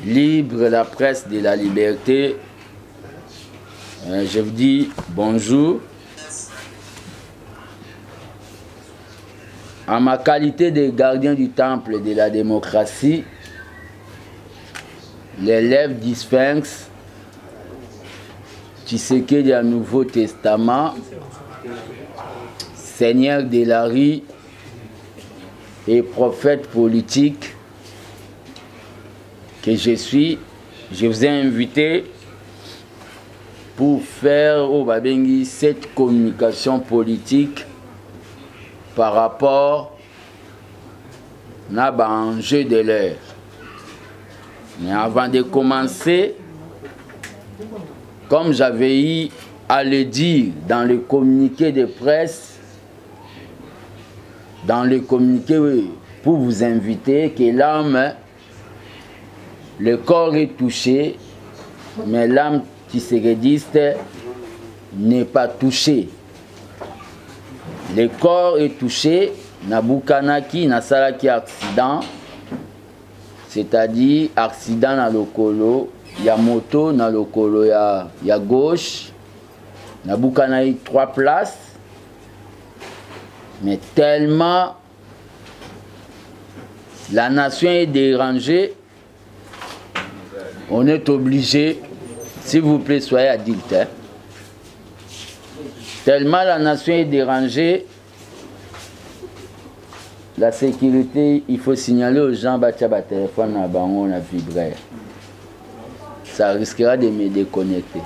libre, la presse de la liberté. Je vous dis bonjour. En ma qualité de gardien du temple de la démocratie, l'élève du Sphinx, Tshisekedi du Nouveau Testament, Seigneur de la rue et prophète politique que je suis, je vous ai invité pour faire au Babengi cette communication politique par rapport à l'enjeu de l'heure. Mais avant de commencer, comme j'avais eu à le dire dans le communiqué de presse, dans le communiqué pour vous inviter, que l'âme, le corps est touché, mais l'âme tshisekidiste n'est pas touchée. Le corps est touché, Nabukanaki, Nasalaki accident, c'est-à-dire accident dans le colo, il y a moto dans le colo, il y a gauche, Nabukanaki 3 places, mais tellement la nation est dérangée, on est obligé, s'il vous plaît, soyez adulte. Hein? Tellement la nation est dérangée, la sécurité, il faut signaler aux gens, bah téléphone à on a vibré. Ça risquera de me déconnecter.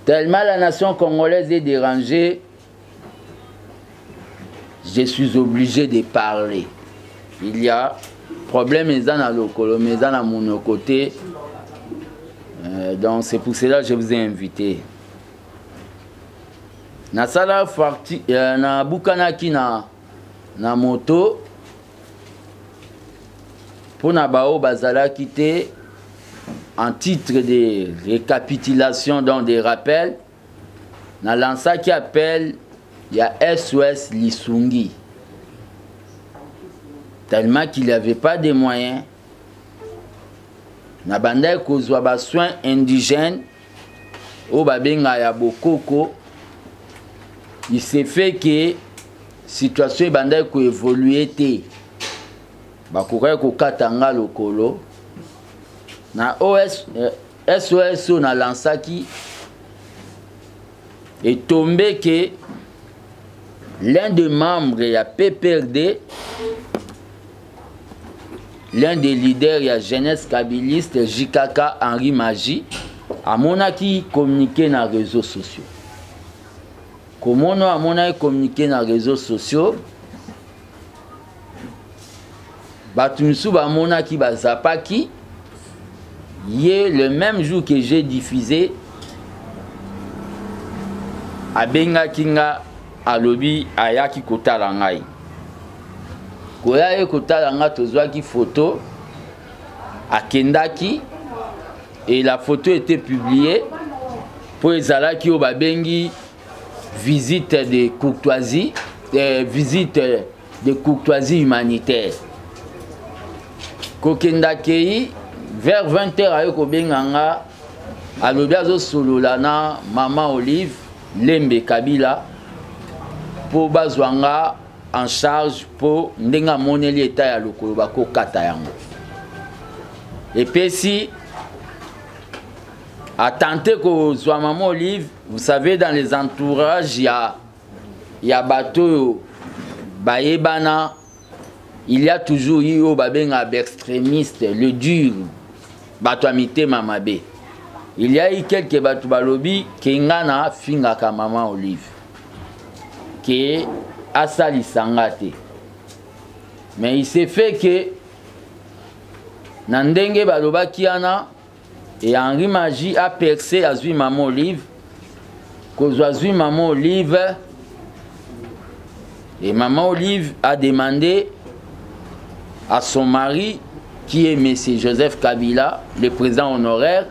Tellement la nation congolaise est dérangée, je suis obligé de parler. Il y a problème dans le colo, mais dans mon côté. Donc c'est pour cela que je vous ai invité. Na sala farti na bukanaki na moto pour na bao bazala quitter en titre de récapitulation dans des rappels na lança qui appelle il y a SOS Lisungi. Tellement qu'il n'avait pas de moyens. Na banda kozwa ba soins indigènes au babenga ya bokoko. Il s'est fait que situation banda ko évoluer té. Ba koka ko katanga lokolo. Na SOS na lansaki est tombé que l'un des membres ya PPRD, l'un des leaders de la jeunesse kabiliste, JKK Henri Magie, a monaki communiqué dans les réseaux sociaux. Comment on a communiqué dans les réseaux sociaux? Batumsu ba monaki ba zapaki. Le même jour que j'ai diffusé, a benga kinga alobi ayaki kotala ngai. Koya ekotala nga tozwaki photo à Kendaki et la photo était publiée pour ezalaki au babengi visite de courtoisie, visite de courtoisie humanitaire. Kokendaki vers 20h ayoko benganga alobi azo solola na Maman Olive Lembe Kabila pour bazwanga en charge pour ndenga moneli eta ya lokolo bako kata yango. Et puis si a tenté que soit Maman Olive, vous savez dans les entourages il y a bateau baebana, il y a toujours eu au babenga extrémiste, le dur bato amité mamabe. Il y a eu quelques bato balobi kengana fingaka Maman Olive que Asali Sangate. Mais il s'est fait que Nandenge Baloba Kiana et Henri Magie a percé à Zui Maman Olive. Kozui Maman Olive. Et Maman Olive a demandé à son mari, qui est M. Joseph Kabila, le président honoraire,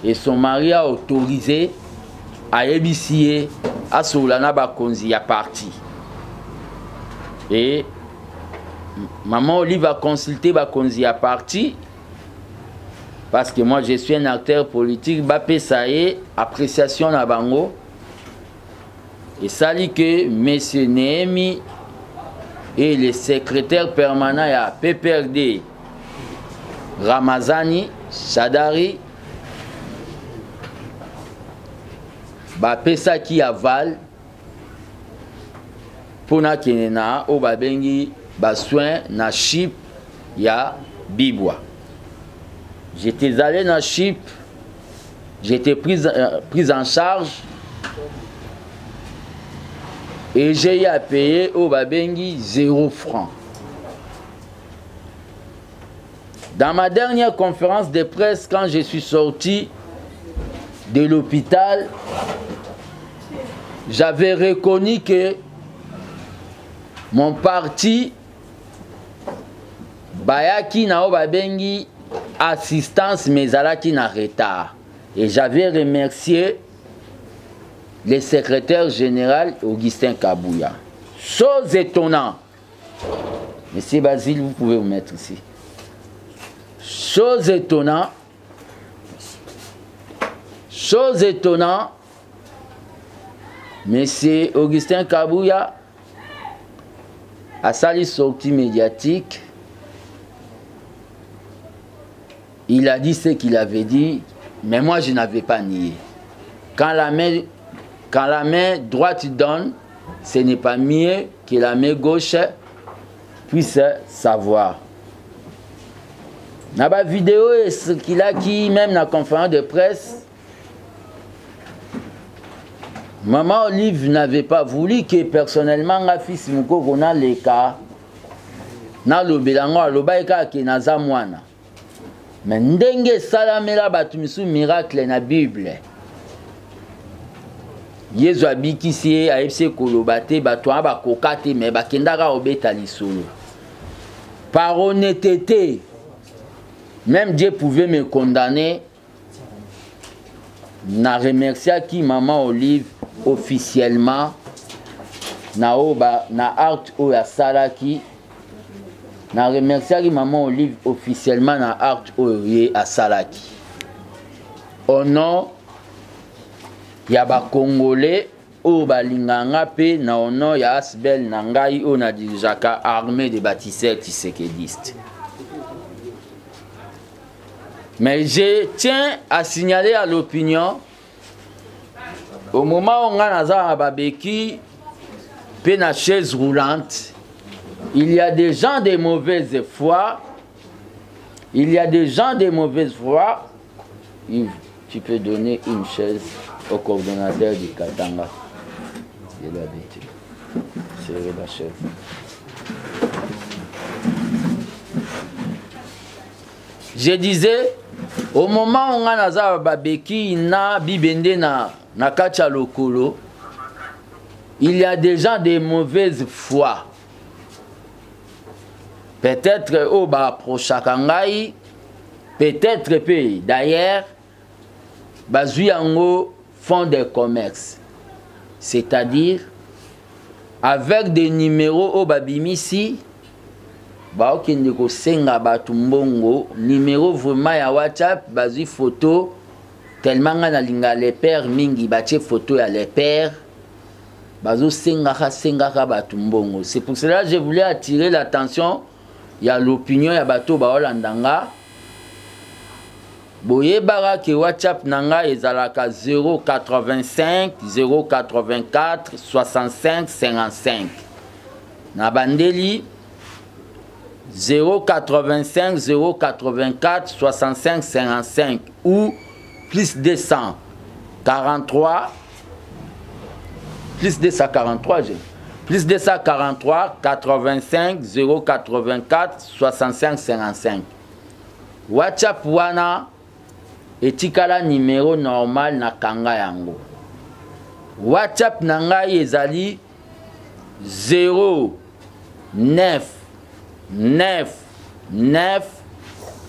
et son mari a autorisé à ébicier à Solana Bakonzi à parti. Et Maman Olive a consulté Bakonzi à parti. Parce que moi je suis un acteur politique. Bapé ça y est, appréciation na bango. Et ça dit que M. Nehemi et le secrétaire permanent à PPRD, Ramazani, Chadari, Bapé ça qui aval. Pour na kenena o babengi bassoin na chip ya Bibwa. J'étais allé na chip, j'étais pris en charge et j'ai eu à payer au babengi 0 francs. Dans ma dernière conférence de presse, quand je suis sorti de l'hôpital, j'avais reconnu que mon parti bayaki na babengi assistance mezalaki na retard. Et j'avais remercié le secrétaire général Augustin Kabouya. Chose étonnante. Monsieur Basile, vous pouvez vous mettre ici. Chose étonnante. Chose étonnante. Monsieur Augustin Kabouya à sa sortie médiatique, il a dit ce qu'il avait dit, mais moi je n'avais pas nié. Quand la main droite donne, ce n'est pas mieux que la main gauche puisse savoir. Dans la vidéo, ce qu'il a dit, même dans la conférence de presse, Maman Olive n'avait pas voulu que personnellement ma fils Mouko Rona le cas na lobelango alobaika ke naza mwana. Mais ndenge salamela batu misu miracle na Bible. Yesu abikisi aipse kolobate batu aba kokate mais bakendaka obeta lisolo. Par honnêteté, même Dieu pouvait me condamner. Na remercia qui Maman Olive officiellement na art o ya salaki. Na remercia qui Maman Olive officiellement na art o ye a salaki. Au nom ya ba Congolais o balinganga pe na au nom ya Asbel Nangai o na dirijaka armée de bâtisseurs tshisekedistes. Mais je tiens à signaler à l'opinion, au moment où on a un babeki, puis une chaise roulante, il y a des gens de mauvaise foi. Il y a des gens de mauvaise foi. Yves, tu peux donner une chaise au coordonnateur du Katanga. Il a dit, c'est la chaise. Je disais, au moment où on a un babeki, na bibende na kacha lokolo, il y a des gens de mauvaise foi. Peut-être au ba prochakangai, peut-être pays. D'ailleurs, bazuyango font des commerces. C'est-à-dire, avec des numéros au babimisi, ba okende ko senga batu mbongo numéro vraiment ya WhatsApp bazui photo tellement na linga les pères mingi bache photo ya les pères bazo senga batu mbongo. C'est pour cela que je voulais attirer l'attention ya l'opinion ya bato ba Holandanga boye bara ke WhatsApp nanga ezalaka 085 084 65 55 na bandeli 085 084 65 55 ou plus 243 plus 243 85 084 65 55. WhatsApp wana etikala numéro normal na kanga yango. WhatsApp nangai ezali 09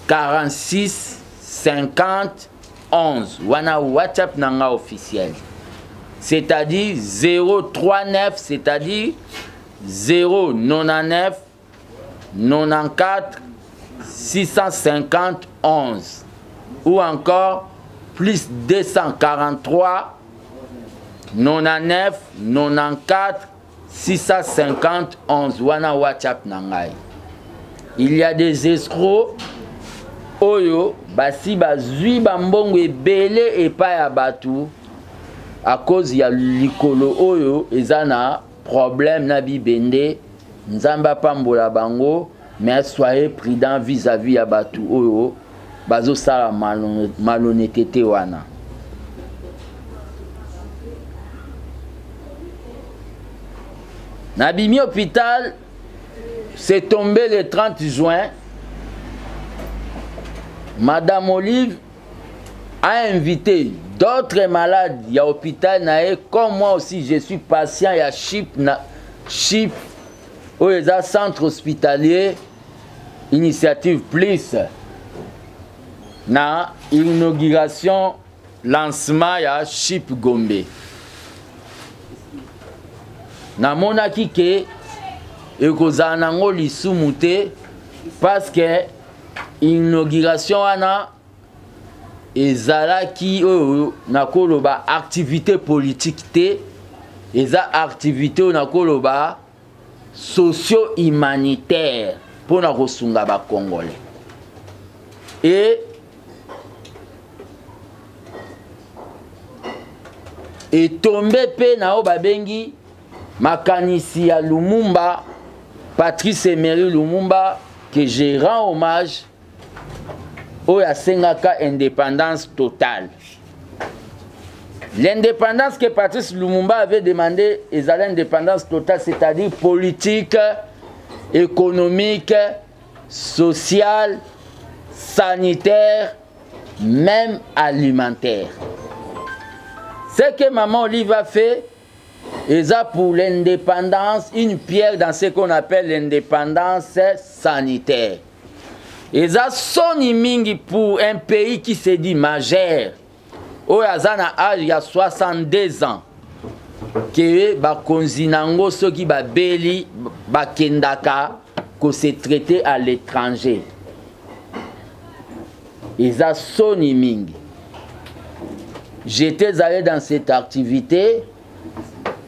46 50 11. Wana WhatsApp nanga officiel. C'est-à-dire 039, c'est-à-dire 099 94 650 11 ou encore plus 243 99 94 650 11 wana WhatsApp nangai. Il y a des escrocs oyo basi bazui bambongo ebele epa ya batu à cause ya likolo oyo ezana problème na bibende nzamba pambola bango, mais soyez prudent vis-à-vis ya batu oyo bazo sala malhonnêteté wana. Nabimi hôpital, c'est tombé le 30 juin. Madame Olive a invité d'autres malades à l'hôpital, comme moi aussi je suis patient à CHIP, où il y a centre hospitalier, initiative plus, na inauguration, lancement à CHIP Gombe. Na monaki ke ekozala nango lisumu te parce que inauguration wana ezalaki oyo nakoloba activité politique te, eza activité oyo nakoloba socio-humanitaire pona kosunga ba Congolais. Et tombé pe na o babengi makanisi ya Lumumba, Patrice Emery Lumumba, que je rends hommage au Sengaka indépendance totale. L'indépendance que Patrice Lumumba avait demandé est l'indépendance totale, c'est-à-dire politique, économique, sociale, sanitaire, même alimentaire. Ce que Maman Olive a fait, et ça pour l'indépendance, une pierre dans ce qu'on appelle l'indépendance sanitaire. Et ça son mingi pour un pays qui se dit majeur. Au Yazana âge il y a 62 ans. Que ba konzinango ceux qui ba beli ba kendaka que se traité à l'étranger. Et ça son mingi. J'étais allé dans cette activité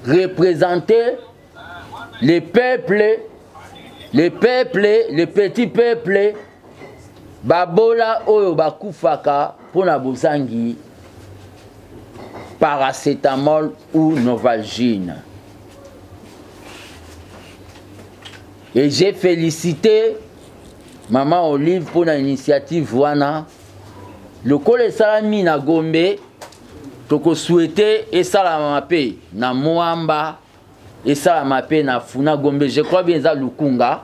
représenter les peuples, les petits peuples, babola oyo bakufaka pona bozangi paracétamol ou Novalgine. Et j'ai félicité Maman Olive pour l'initiative wana. Le kole salami na Gombe. Toko souhaité et ça la mapé na Moamba et ça la mapé na Funa Gombe. Je crois bien ça Lukunga.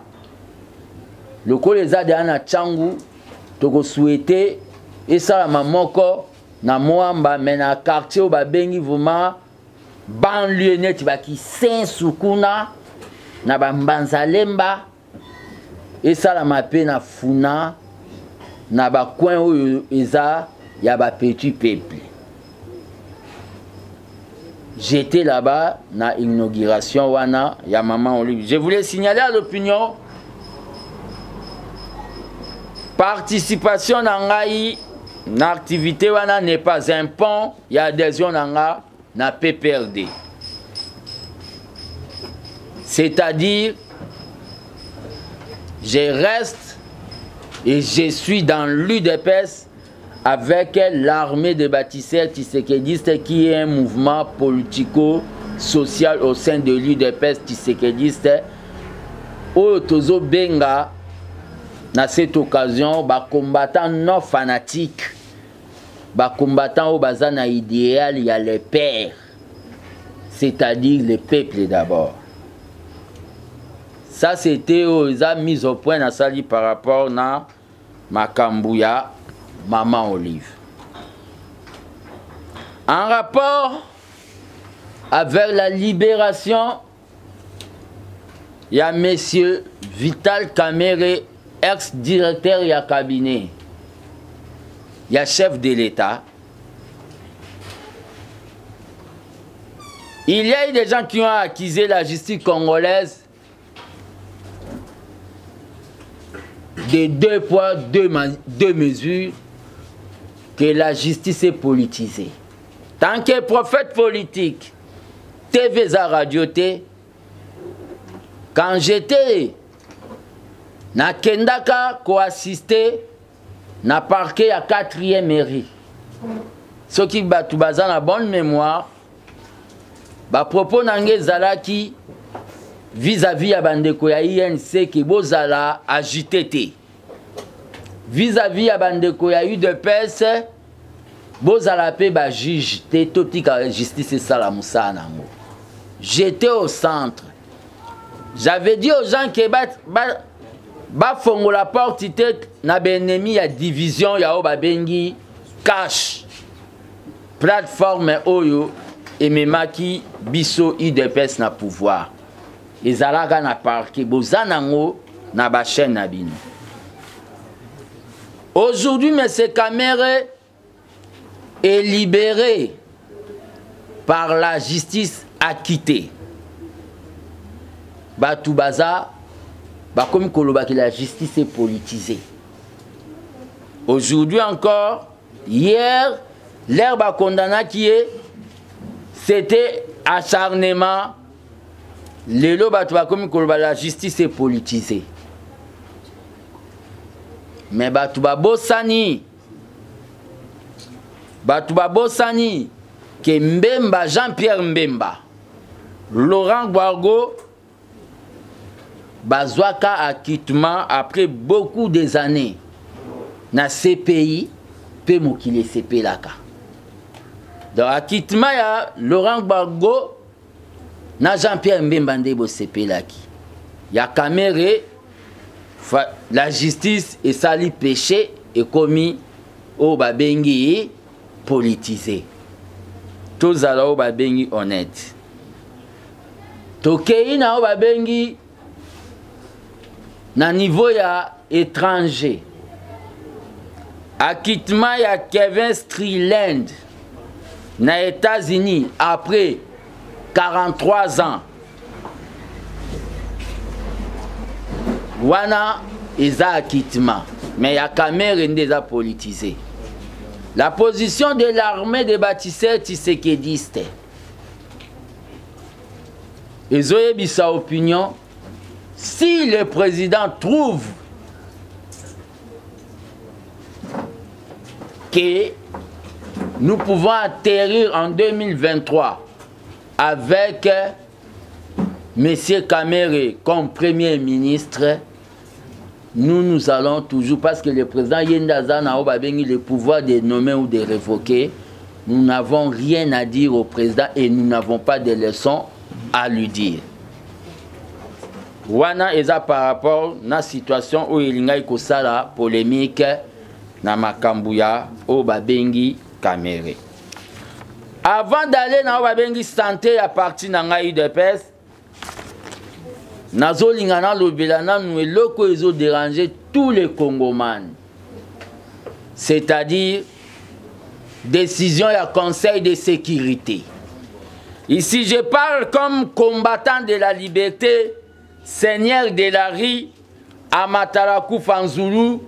Le koleza de ana Changu toko souhaité et ça la mamoko na Moamba mais na quartier au babengi vraiment banlieue net baki Saint Sukuna na Bambanzalemba et ça la mapé na Funa na ba coin où eza ya ba petit peuple. J'étais là-bas na inauguration wana ya Maman Olive. Je voulais signaler à l'opinion participation nangai na activité wana n'est pas un pont, il y a adhésion nanga na PPRD. C'est-à-dire je reste et je suis dans l'UDPS avec l'armée des bâtisseurs tshisekédistes qui est un mouvement politico-social au sein de l'UDPS tshisekédiste. Otozo Benga, dans cette occasion, les combattants non fanatiques, les combattants au bazana idéal, il y a les pères, c'est-à-dire les peuples d'abord. Ça, c'était aux mis au point par rapport à Makambouya. Maman Olive. En rapport avec la libération, il y a monsieur Vital Kamere, ex-directeur du cabinet. Il y a chef de l'État. Il y a eu des gens qui ont accusé la justice congolaise de 2 poids, 2 mesures que la justice est politisée. Tant que prophète politique, TV za radio te, quand j'étais na Kendaka ko assister na parquet à 4e mairie. Ceux qui batu baza na bonne mémoire, ba propos nange zalaki vis-à-vis à bandeko ya INC ki bozala agité te. Vis-à-vis à bandeko ya UDPS bozala pe ba juge te totika justice sala musana nango. J'étais au centre. J'avais dit aux gens que ba fongo la porte na benemi ya division ya obabengi cash plateforme oyo ememaki biso IDPS na pouvoir ezalaka na parquet bozanango na ba chaîne na bino. Aujourd'hui M. Kamere est libéré par la justice acquittée. Batou baza comme koloba que la justice est politisée. Aujourd'hui encore, hier, l'herbe condamné qui est, c'était acharnement. Lelo batou comme koloba la justice est politisée. Mais batou bosani que Mbemba, Jean-Pierre Mbemba, Laurent Gbagbo bazwaka acquittement après beaucoup des années na CPI pe mokili CP laka. Donc acquittement ya Laurent Gbagbo na Jean-Pierre Mbemba ndebo CP laki. Ya Kamere la justice et sali péché et commis au babengi politisé. Tous ala au babengi honnête. Tokei na au babengi na niveau ya étranger. Acquittement ya Kevin Striland na États-Unis après 43 ans. Wana eza acquittement. Mais ya Kamere ndeza politisé. La position de l'armée des bâtisseurs tshisekédistes. Ezoyebi sa opinion. Si le président trouve que nous pouvons atterrir en 2023 avec M. Kamere comme Premier ministre, nous allons toujours, parce que le président Yendaza n'a pas le pouvoir de nommer ou de révoquer, nous n'avons rien à dire au président et nous n'avons pas de leçons à lui dire. Wana eza par rapport na situation où il y a la polémique na makambuya au babengi Kamere. Avant d'aller na babengi santé à partir na ngai de pes, nazo lingana lobelana nous eloko ezo déranger tous les Congomans. C'est-à-dire décision du Conseil de sécurité. Ici je parle comme combattant de la liberté, Seigneur de la Rie, Amatarakou Fanzoulou,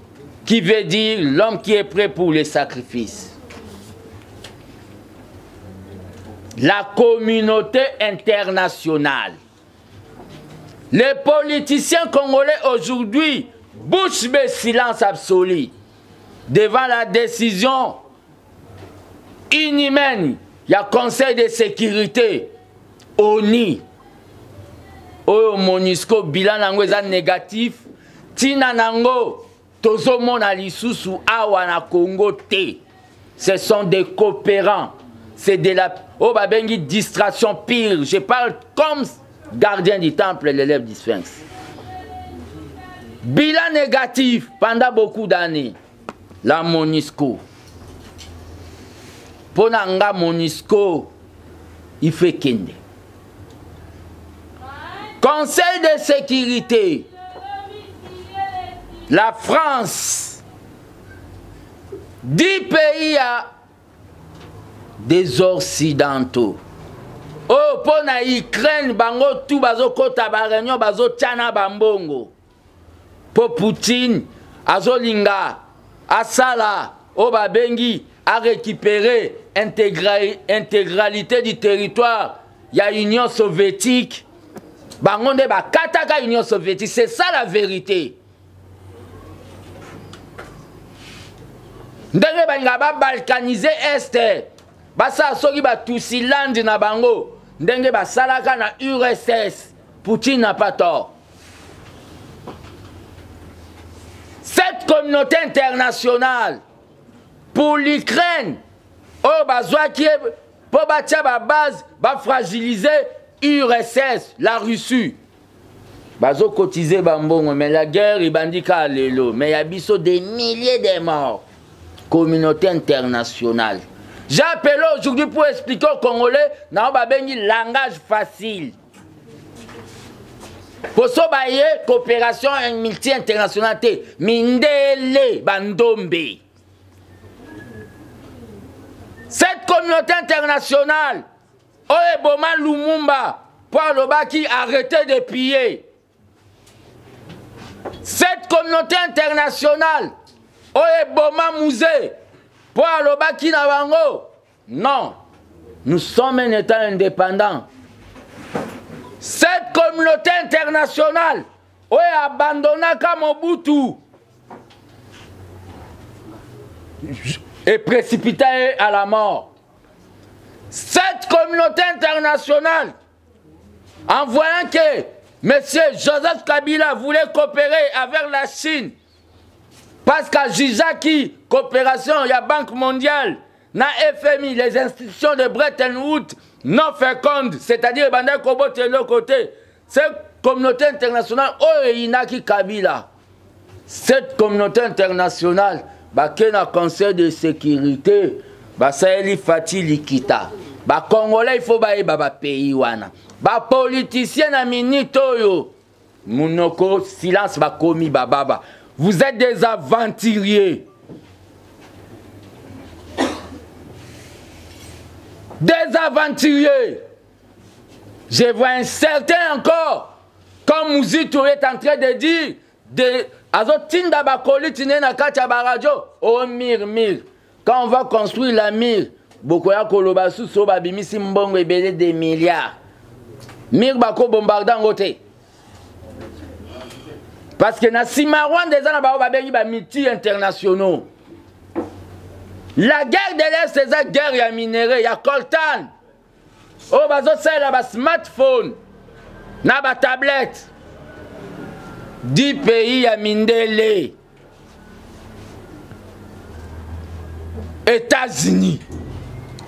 qui veut dire l'homme qui est prêt pour les sacrifices. La communauté internationale. Les politiciens congolais aujourd'hui bouche bée silence absolu devant la décision inhumaine. Il y a Conseil de sécurité, ONU. Oyo Monisco bilan nango eza négatif tina nango tozomona lisusu awa na Congo te. Ce sont des coopérants, c'est de la babengi distraction pire. Je parle comme gardien du temple, l'élève du Sphinx. Bilan négatif pendant beaucoup d'années. La Monisco. Ponanga Monisco il fait kende. Conseil de sécurité, la France, 10 pays des Occidentaux. Oh, pour la Ukraine, bango tout bazo kota ba réunion bazo tchana bambongo. pour Poutine azolinga asala o babengi a récupérer intégralité du territoire ya Union soviétique bangonde ba kataka Union soviétique, c'est ça la vérité. Ndenge balinga ba balkaniser est basa soki ba Tusiland na bango ndenge basalaka na URSS. Poutine n'a pas tort. Cette communauté internationale pour l'Ukraine, oh bazwa qui est pour bâtir la base, va fragiliser URSS, la Russie. Bazo cotiser bambongo, mais la guerre il bandika lelo, mais il y a biso des milliers de morts. Communauté internationale. J'appelle aujourd'hui pour expliquer aux Congolais, na ba bengi langage facile. Pour ça, coopération multi-internationale, Mindele Bandombe. Cette communauté internationale, Oeboma Lumumba, pour le qui arrêtez de piller. Cette communauté internationale, Oeboma Mouzé, pour le qui n'a bango. Non, nous sommes un État indépendant. Cette communauté internationale a abandonné Mobutu et précipité à la mort. Cette communauté internationale, en voyant que M. Joseph Kabila voulait coopérer avec la Chine, parce qu'à Jijaki, coopération, il y a Banque mondiale, na FMI, les institutions de Bretton Woods, non féconde, c'est-à-dire Banda Kobo de l'autre côté. Cette communauté internationale, Inaki Kabila. Cette communauté internationale, Bakena Conseil de sécurité, Basaeli Fati Likita. Congolais, il faut ba pays wana. Politicien na minitoyo. Munoko, silence bakomi bababa. Vous êtes des aventuriers. Des aventuriers. Je vois un certain encore, comme Mouzito est en train de dire, Azotinda Bakoli Tine na Katia Barajo, oh mir. Quand on va construire la mire, Bokoya Kolobasu Soba Bimisi Mbongo Ebele des milliards. Mir Bako bombardant côté. Parce que na Simarwan des ans ba bengi ba miti internationaux. La guerre de l'Est, c'est la guerre, il y a minéraux, il y a coltan. Oh, bazo c'est là, smartphone, na ba tablette. 10 pays, il y a Mindele. États-Unis,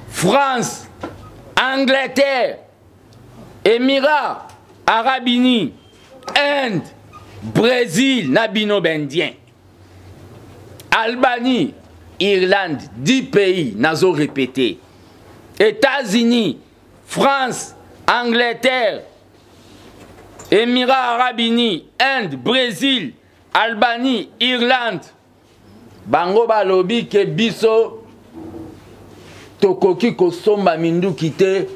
France, Angleterre, Émirats, Arabes Unis, Inde, Brésil, Nabino Bendien, Albanie, Irlande, 10 pays, nazo répété. États-Unis, France, Angleterre, Émirats Arabes Unis, Inde, Brésil, Albanie, Irlande. Bango balobi ke biso tokoki kosomba mindu kite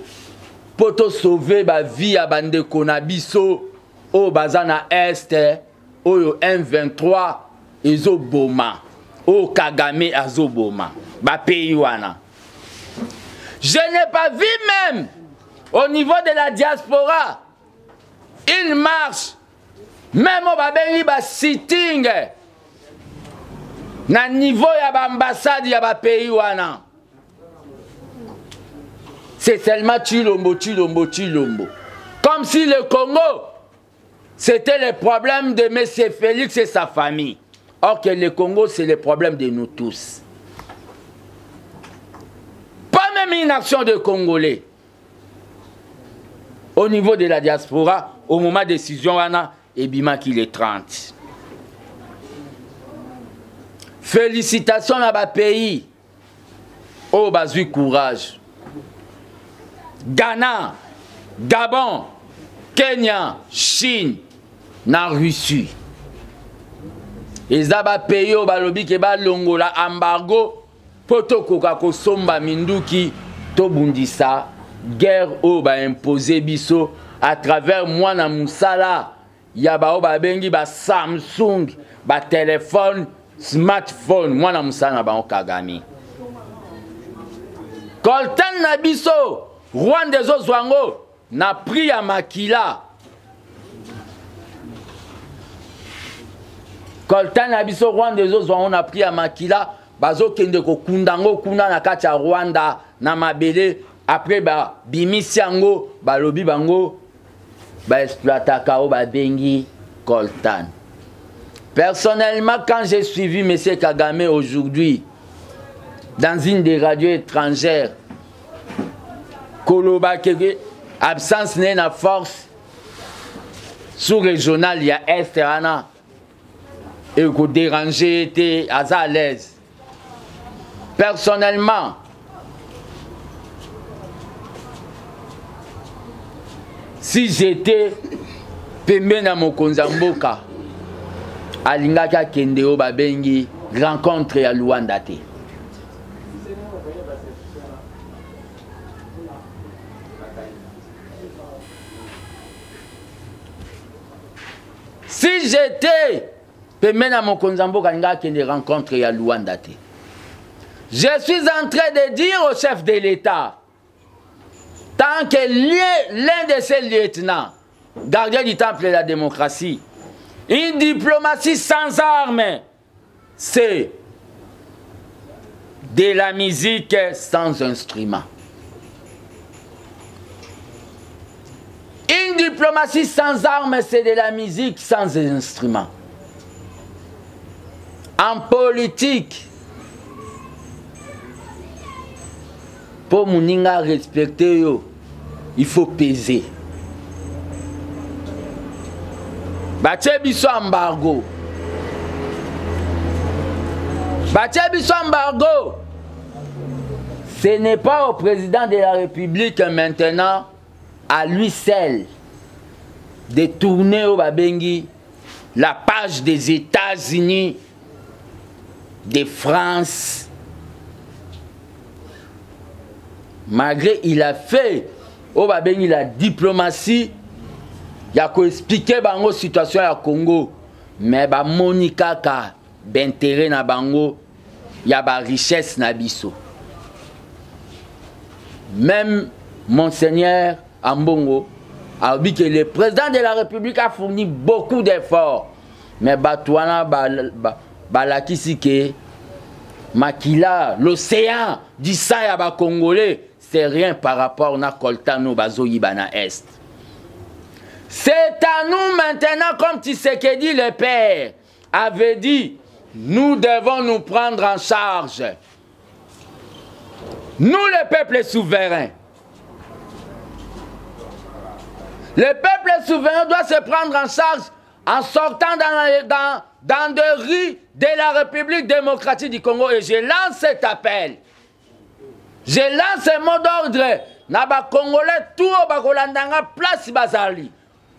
poto sauver ba vie ya bande kona biso o bazana est oyo M23 ezo boma. Oh Kagame Azoboma, ba pays wana. Je n'ai pas vu même au niveau de la diaspora une marche, même au babeli ba sitting na niveau ya ba ambassade ya ba pays wana. C'est seulement Chilombo. Comme si le Congo c'était le problème de M. Félix et sa famille. Or que le Congo, c'est le problème de nous tous. Pas même une action de Congolais. Au niveau de la diaspora, au moment de décision, et bima qu'il est 30. Félicitations à ma pays. Oh, bazui courage. Ghana, Gabon, Kenya, Chine, na Russie. Ezaba payo balobi ke ba longola embargo poto koka kosomba minduki to bundisa guerre o ba imposer biso à travers moi na musala ya bao babengi ba Samsung, ba téléphone, smartphone, mwana musana ba Kagame. Coltan na biso, Rwanda zozwango na pri ya makila. Coltan na biso Rwanda zozwango na pri ya makila, bazo kende ko kundango kuna na kati ya Rwanda na mabele, après ba bimisi yango balobi bango ba exploitaka o ba bengi coltan. Personnellement, quand j'ai suivi M. Kagame aujourd'hui dans une des radios étrangères, Koloba Kege, absence n'est na force sous-régionale, il y a Est Rana, et que déranger était à l'aise. Personnellement, si j'étais pembe na mokonza mboka, alingaka kendeo babengi rencontre ya Luanda te. Si j'étais pembe na mokonza mboka, alingaka kende rencontre ya Luanda te. Je suis en train de dire au chef de l'État, tant que l'un de ses lieutenants, gardien du temple de la démocratie, une diplomatie sans armes, c'est de la musique sans instrument. Une diplomatie sans armes, c'est de la musique sans instrument. En politique, pour Mouninga respecter, il faut peser. Batie biso embargo. Batie biso embargo. Ce n'est pas au président de la République maintenant, à lui seul, de tourner au Babengi la page des États-Unis, de France. Malgré il a fait au Babengi la diplomatie, il a expliqué la situation à Congo, mais ba Monika ka d'intérêt na bango, il y a ba richesse na biso. Même Monseigneur Ambongo a dit que le président de la République a fourni beaucoup d'efforts, mais Batouana balakisi ke Makila, l'océan du sang ya ba Congolais, c'est rien par rapport à Coltano Bazoyibana Est. C'est à nous maintenant, comme Tshisekedi le Père avait dit, nous devons nous prendre en charge. Nous, le peuple souverain. Le peuple souverain doit se prendre en charge en sortant dans des rues de la République démocratique du Congo. Et je lance cet appel. Je lance un mot d'ordre. Naba Congolais, tout au Bagolandanga, place Bazali.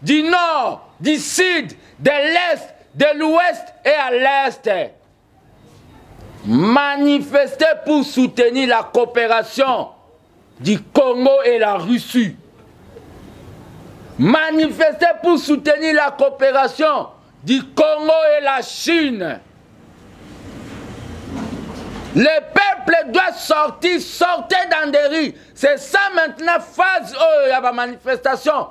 Du nord, du sud, de l'est, de l'ouest et à l'est. Manifester pour soutenir la coopération du Congo et la Russie. Manifester pour soutenir la coopération du Congo et la Chine. Le peuple doit sortir, sortez dans des rues. C'est ça maintenant, phase où il y a la manifestation.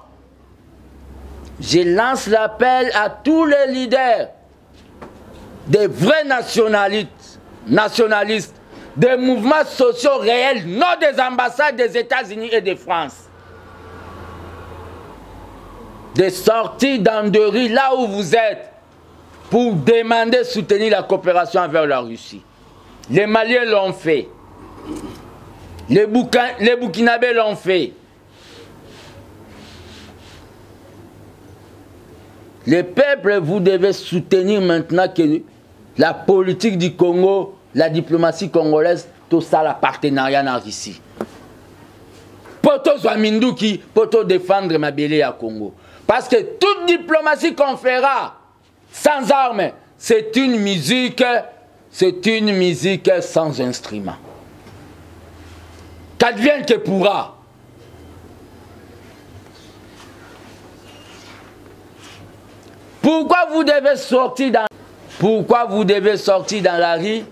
Je lance l'appel à tous les leaders, des vrais nationalistes, des mouvements sociaux réels, non des ambassades des États-Unis et de France. De sortir dans des rues là où vous êtes pour demander soutenir la coopération avec la Russie. Les Maliens l'ont fait. Les Burkinabés l'ont fait. Les peuples, vous devez soutenir maintenant que la politique du Congo, la diplomatie congolaise, tout ça, la partenariat en Russie. Pour tout défendre ma belle à Congo. Parce que toute diplomatie qu'on fera sans armes, c'est une musique sans instrument. Qu'advienne que pourra. Pourquoi vous devez sortir dans la rue?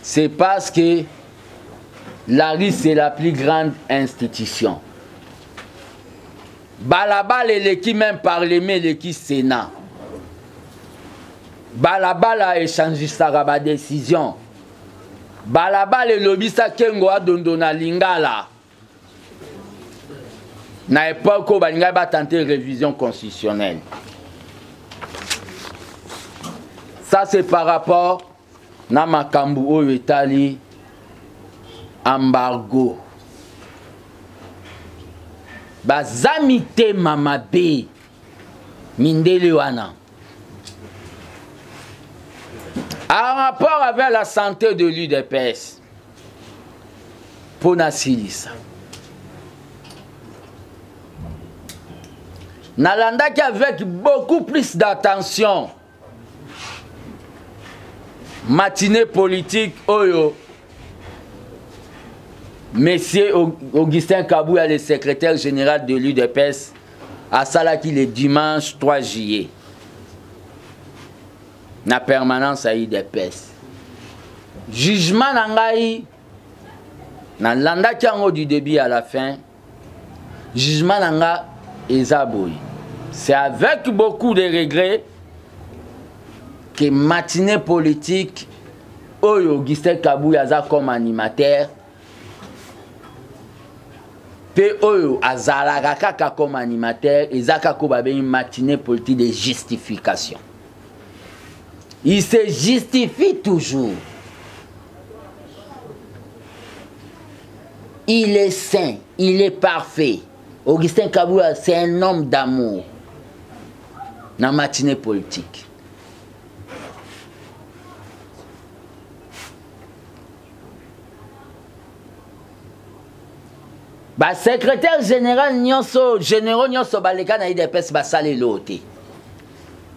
C'est parce que la rue, c'est la plus grande institution. Balabal et l'équipe même parlement, l'équipe Sénat. Balabal a échangé sa décision. Balabal et lobbyista Kengo a dondona lingala. Na époque où Balinga va tenter révision constitutionnelle. Ça c'est par rapport na makambu oyo etali embargo. Bazamite mamabe mindele wana. En rapport avec la santé de l'UDPS, pour Nassilisa. Nalandaki avec beaucoup plus d'attention. Matinée politique, Oyo. Monsieur Augustin Kabouya, le secrétaire général de l'UDPS, à Salaki le dimanche 3 juillet. Na permanence à l'UDPS. Jugement nangai, nalandaki yango du début à la fin. Jugement nanga ezaboy. C'est avec beaucoup de regrets que matinée politique, Oyo Augustin Kabouya comme animateur, pe Oyo azalaka kaka comme animateur, ezaka ko babe une matinée politique de justification. Il se justifie toujours. Il est saint, il est parfait. Augustin Kabouya, c'est un homme d'amour. Dans la matinée politique. Ba secrétaire général nyonso, généraux nyonso baleka na IDPS basale loté.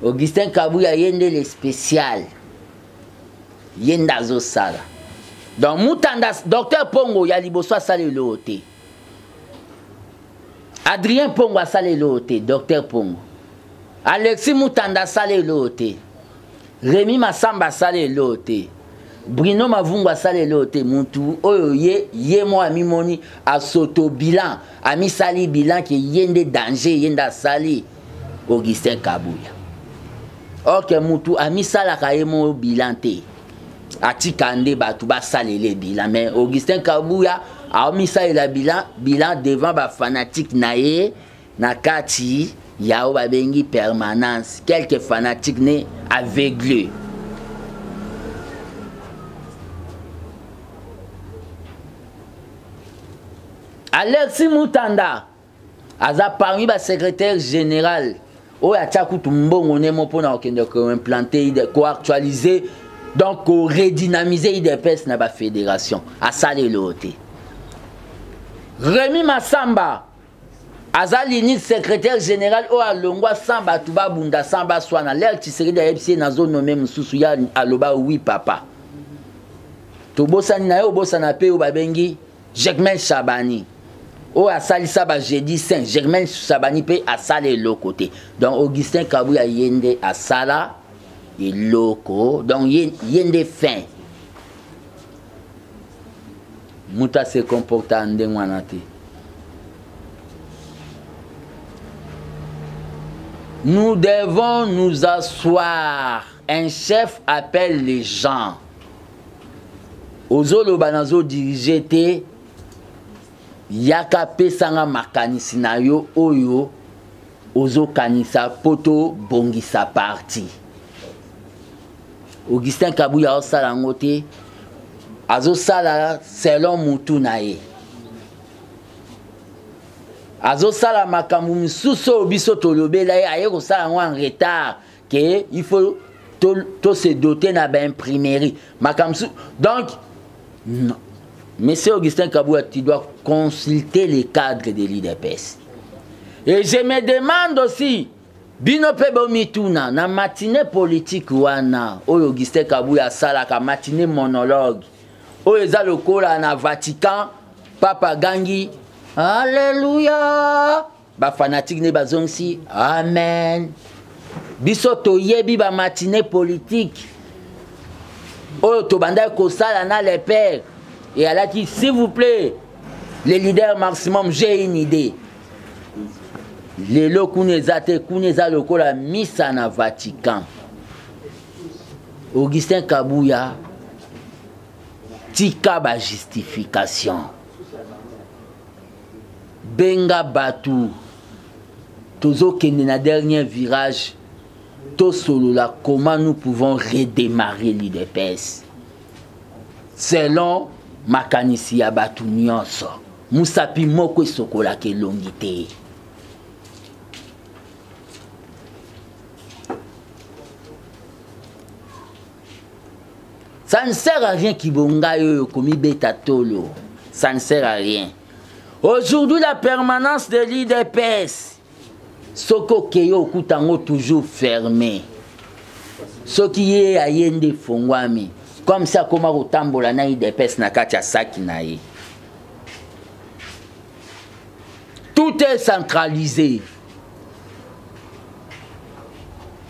Augustin Kabouya yende le spécial. Yenda zo sala. Donc Moutanda, docteur Pongo ya liboso sale loté. Adrien Pongo sale loté, docteur Pongo. Alexis Moutanda sale loté. Rémi Massamba sale loté. Bruno Mavunga sale loté. Muntu oyo ye mo amimoni a soto bilan, ami sali bilan qui yende danger yenda sali Augustin Kabouya. Ok mutu ami sala kaemo bilan te. Ati kande batu ba sale le bilan mais Augustin Kabouya a mis ça la bilan devant ba fanatique nae na kati yao ba bengi permanence quelques fanatiques ne aveuglés. Alexis Moutanda aza parmi ba secrétaire général o ya tchakutu mbongo ne mo pona okende ko implanter ko actualiser donc ko redynamiser IDPS na ba fédération a salé loté. Rémi Massamba aza l'unique secrétaire général o alongwa samba tuba bunda samba swana l'air tiseri da FC na zone nommé mususu ya aloba oui papa. To bosani na yo bosana pe o babengi Germain Chabani. O a sali saba jeudi saint Germain Chabani pe a salé le côté. Donc Augustin Kabouya yende a sala et loko donc yende fin. Muta se comporta ndengwanate. Nous devons nous asseoir. Un chef appelle les gens. Ozolo banazo dirigete yaka pesanga makanisi na yo oyo ozo kanisa poto bongisa parti. Augustin Kabouya osala ngote azo sala selon mutu na ye. Azo sala makambu misuso biso tolobela ye aye ko sala en retard que il faut to se doter na ba imprimerie makamsu donc non. Monsieur Augustin Kabouya, tu dois consulter les cadres de l'IDPS. Et je me demande aussi, bino pebo mituna, na matinée politique wana, Augustin Kabouya salaka matinée monologue, eza lokola na Vatican, Papa Gangi, Alléluia, ba fanatique ne bazongsi amen biso toyebi ba matinée politique oyo tobanda kosala na les pères et elle a dit s'il vous plaît les leaders maximum j'ai une idée lelo kuneza te kuneza lokola misa na Vatican Augustin Kabuya tika ba justification benga batu tozo kende na dernier virage to solo la comment nous pouvons redémarrer l'IDPS selon makanisi ya batu nyonso musapi moko sokola ke longité ça ne sert à rien qui bonga yo komi beta tolo ça ne sert à rien. Aujourd'hui, la permanence de l'IDPS, Soko Keyo Kutango toujours fermé. Ce qui est à Yende Fongwami, comme ça, comme au Tambola na l'IDPS na katia sakinaye. Tout est centralisé.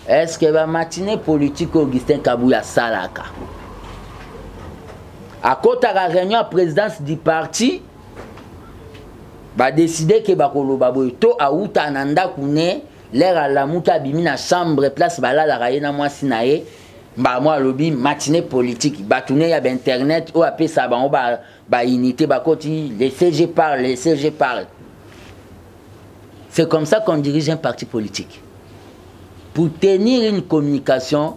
Est-ce que la matinée politique Augustin Kabuya Salaka? À côté de la réunion à la présidence du parti, ba décider que bakoloba boy to auta nanda kune l'air à la muta bimi na chambre place bala la raina mwasi nae ba moi lobby matinée politique batune ya internet ou apé ça ba unité ba koti les CG parlent les CG parlent. C'est comme ça qu'on dirige un parti politique. Pour tenir une communication,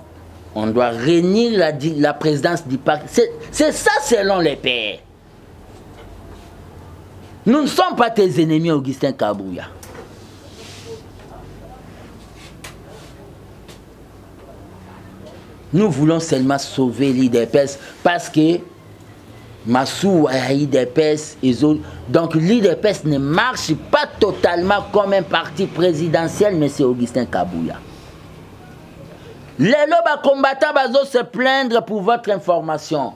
on doit réunir la présidence du parti. C'est ça selon les pairs. Nous ne sommes pas tes ennemis, Augustin Kabuya. Nous voulons seulement sauver l'IDPS parce que Massou a l'IDPS et autres. Donc l'IDPS ne marche pas totalement comme un parti présidentiel, mais c'est Augustin Kabuya. Les lobes combattants vont se plaindre pour votre information.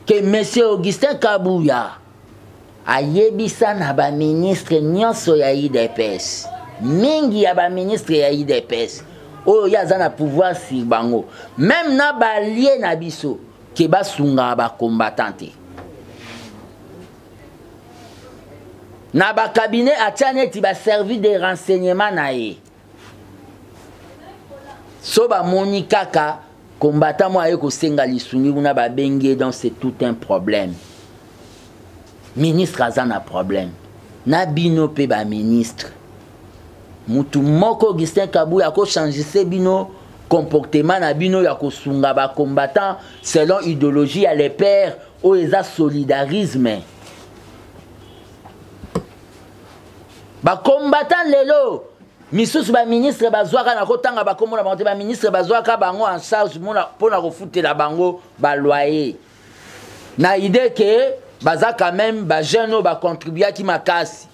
Que M. Augustin Kabuya a yebisa na ba ministre nyonso ya IDPS. Mingi ya ba ministre ya IDPS. Oyo yaza na pouvoir sur bango. Même na ba lié na biso ke ba sunga ba combattante. Na ba cabinet atiane ti ba servi de renseignement na ye. So ba moni kaka combattant moi ko senga lisungi kuna ba bengi donc c'est tout un problème. Ministre azana problème. Na bino pe ba ministre. Mutu moko Augustin Kabuya ko changer se bino comportement na bino ya ko sunga ba combattant selon idéologie à les pères ou eza solidarisme. Ba combattant lelo misusu ba ministre bazwaka na kotanga ba komona ba ministre bazwaka bango en charge pour na refouter bango ba loyer. Na idée que baza quand même ba jeune ba contribuer ki makasi.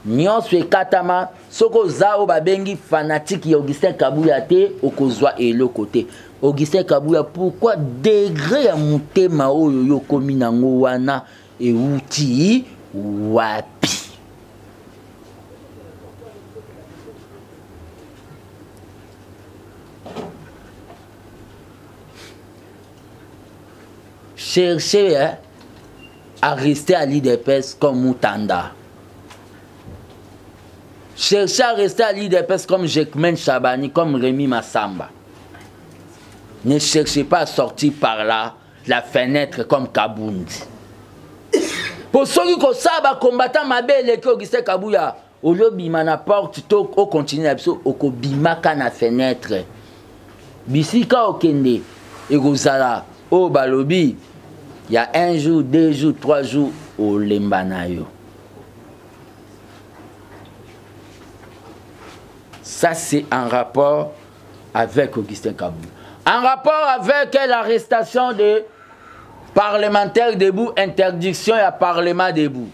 Nyonso ekatama soko zao ba bengi fanatique ya Augustin Kabuya te okozwa elo côté. Augustin Kabuya pourquoi degré ya mutema oyo yo komi nango wana e uti wapi? Chercher à rester à l'IDPS comme Moutanda. Chercher à rester à l'IDPS comme Jekmen Chabani, comme Rémi Massamba. Ne cherchez pas à sortir par là, la fenêtre comme Kabundi. Pour ceux qui savent combattre ma belle et Augustin Kabuya, au lieu de porte, au continue au kobimaka na fenêtre. Bisika okende, et Gozala, au balobi. Il y a 1 jour, 2 jours, 3 jours au Lembanayo. Ça, c'est en rapport avec Augustin Kabuya. En rapport avec l'arrestation des parlementaires debout, interdiction à Parlement debout.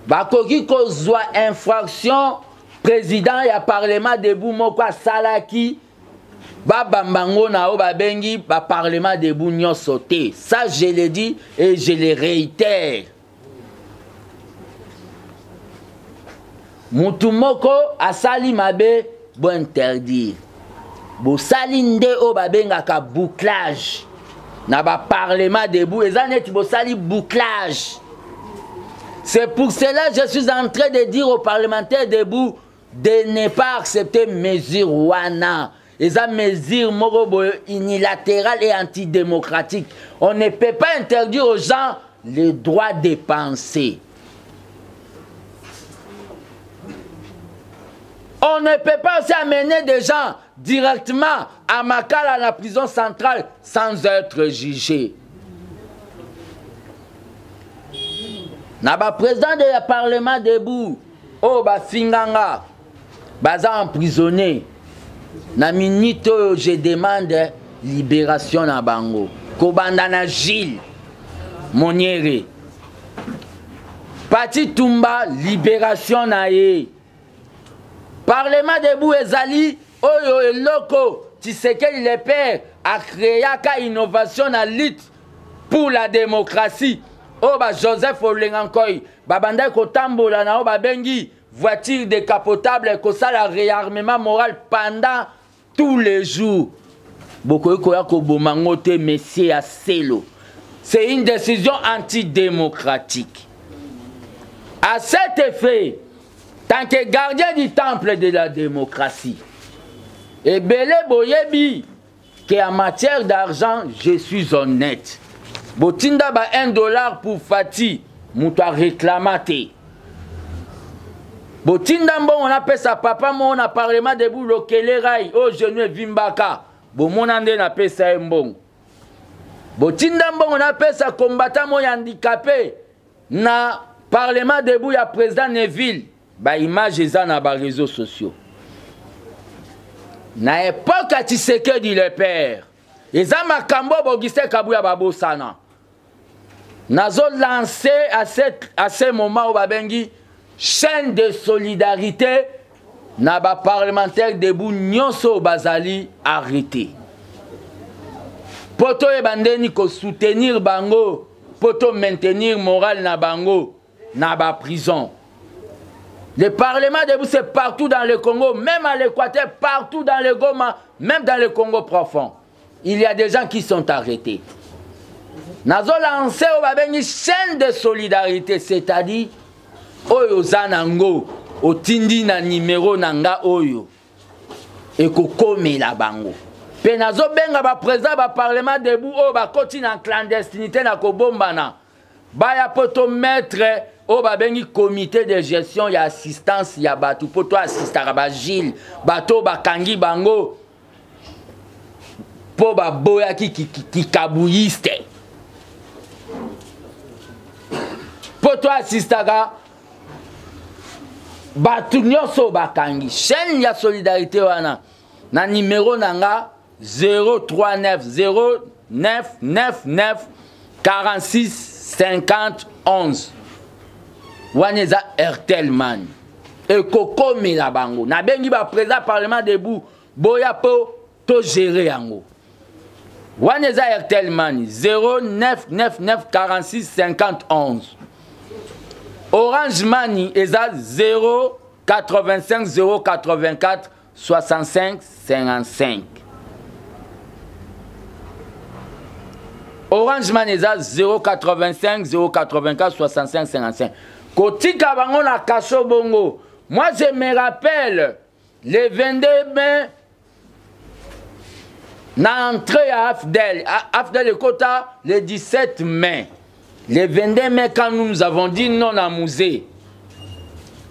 Bakoki kozwa infraction, président et Parlement debout, mokwa salaki. Bambango na o babengi ba parlement debout nyon sauté. Ça je l'ai dit et je le réitère. mutu moko asali mabe bo interdire bo sali nde o babengaka bouclage na ba parlement debout eza neti bo sali bouclage. C'est pour cela que je suis en train de dire aux parlementaires debout de ne pas accepter mesure wana. Et ça mesure unilatérale et antidémocratique. On ne peut pas interdire aux gens le droit de penser. On ne peut pas aussi amener des gens directement à Makala, à la prison centrale, sans être jugés. Naba président du Parlement debout, oh ba Finganga, baza emprisonné. Na minute je demande libération na bango. Kobandana Gilles Moniere. Pati Tumba, libération na ye. Parlement debout ezali, oyo eloko, Tshisekedi le père a créé ka innovation na lutte pour la démocratie. Oh ba Joseph Olengankoy, babanda kotambola na o babengi voiture décapotable ko sala réarmement moral pendant tous les jours. Boko koya ko bomangote monsieur Aselo. C'est une décision antidémocratique. À cet effet, tant que gardien du temple de la démocratie, et belé boyebi que en matière d'argent, je suis honnête. Botinda ba $1 pour Fati, mouta réclamate. Botinda bon on appelle sa papa mon a parlement debout le Kelerai au genou Vimbaka. Bon mon ande na pesa mbong. Botinda bon on appelle sa combattant mon handicapé na parlement debout ya président Neville. Ba image eza na ba réseaux sociaux. Na époque à Tshisekedi le père. Eza makambo Bogiste Kabuya babosana. Nazo lancé à ce moment où babengi chaîne de solidarité na ba parlementaire debout nyonso bazali arrêté. Poto e bandeni ko soutenir bango, poto maintenir moral na bango na ba prison. Le parlement debout c'est partout dans le Congo, même à l'Équateur, partout dans le Goma, même dans le Congo profond. Il y a des gens qui sont arrêtés. Nazo lancé au babengi chaîne de solidarité, c'est-à-dire oyo zanango otindi na numéro nanga oyo ekokome la bango. Pe nazo benga ba président ba parlement debout o ba koti na clandestinité na kobombana. Ba ya poto mettre o ba bengi comité de gestion ya assistance ya batu poto assistara ba Gilles bato ba kangi bango po ba boya ki kabouiste. Poto assistara batu nyonso bakangi. Chaîne ya solidarité wana na numéro nanga 039 0999 46 50 11. Waneza Ertelman. Et koko la bango. Na bengi ba président parlement debout boya po to gérer yango. Waneza Ertelman 0999 46 50 11. Orange Money eza 085 084 65 55. Orange Money eza 085 084 65 55. Kotika bango na kaso bongo. Moi je me rappelle le 22 mai na entrée à Afdel le Kota le 17 mai. Le 22 mai, quand nous avons dit non à Mouzé,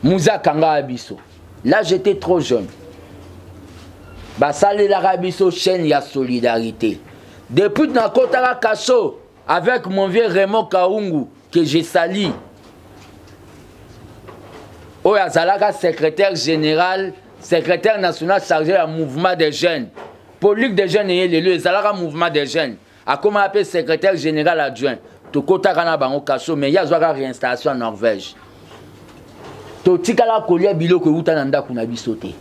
Mouza Kanga Abisso. Là, j'étais trop jeune. Basale l'Arabiso, chaîne, il y a solidarité. Depuis Nakotara Kasso, avec mon vieux Raymond Kaungu, que j'ai sali, Oyazalaka, secrétaire général, secrétaire national chargé du mouvement des jeunes. Politique des jeunes et le Zalaka mouvement des jeunes. A comment appeler secrétaire général adjoint. Tokota kana bango kaso mais ya zwaka réinstallation en Norvège. Totikala kolia biloko uta na ndako na biso te.